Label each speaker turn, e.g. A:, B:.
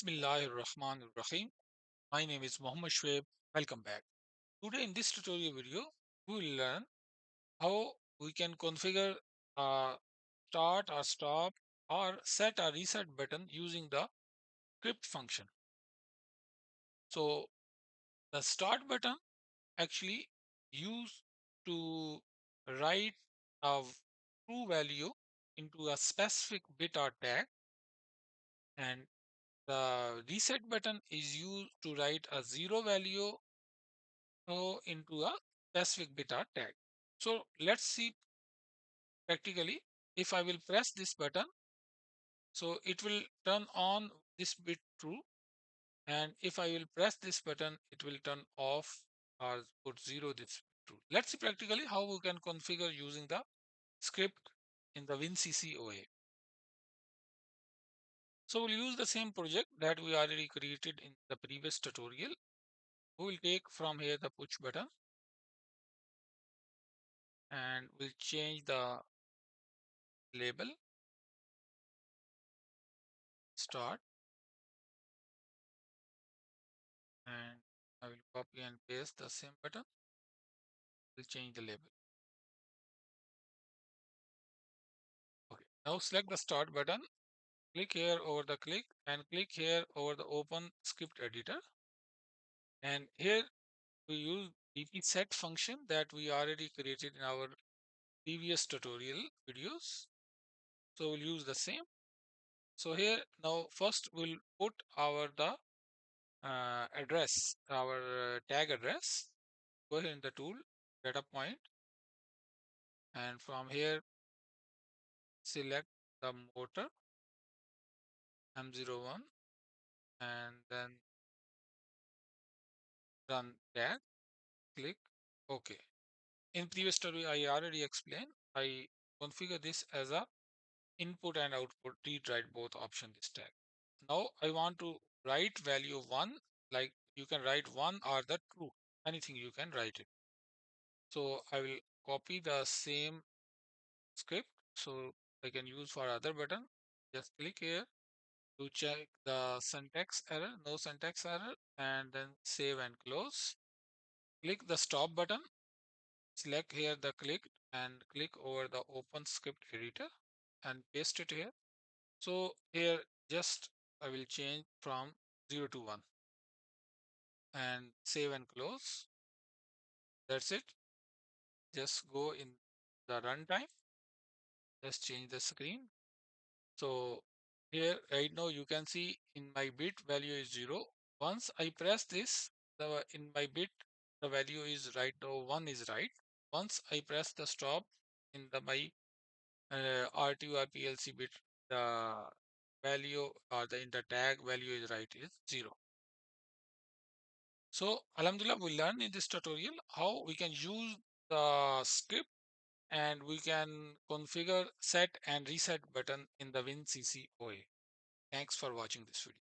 A: Bismillahirrahmanirrahim. My name is Mohammed Shoaib. Welcome back. Today in this tutorial video, we will learn how we can configure a start or stop or set or reset button using the script function. So the start button actually used to write a true value into a specific bit or tag, and the reset button is used to write a zero value into a specific bit or tag. So let's see practically. If I will press this button, so it will turn on this bit true, and if I will press this button, it will turn off or put zero this true. Let's see practically how we can configure using the script in the WinCC OA. So we'll use the same project that we already created in the previous tutorial. We will take from here the push button and we'll change the label start, and I will copy and paste the same button. We'll change the label. Okay. Now select the start button. Click here over the click and click here over the open script editor. And here we use BP set function that we already created in our previous tutorial videos. So we'll use the same. So here now first we'll put our the address, our tag address. Go here in the tool, data point, and from here select the motor M01 and then run tag, click OK. In previous tutorial, I already explained, I configure this as a input and output, read write both option this tag. Now I want to write value 1, like you can write 1 or the true, anything you can write it. So I will copy the same script so I can use for other button. Just click here to check the syntax error, no syntax error, and then save and close. Click the stop button, select here the click and click over the open script editor and paste it here. So here just I will change from 0 to 1 and save and close. That's it. Just go in the runtime. Just change the screen. So here right now you can see in my bit value is 0. Once I press this, the in my bit the value is right now 1 is right. Once I press the stop in the my R2 or PLC bit, the value or the in the tag value is right is 0. So Alhamdulillah, we learned in this tutorial how we can use the script and we can configure set and reset button in the WinCC OA. Thanks for watching this video.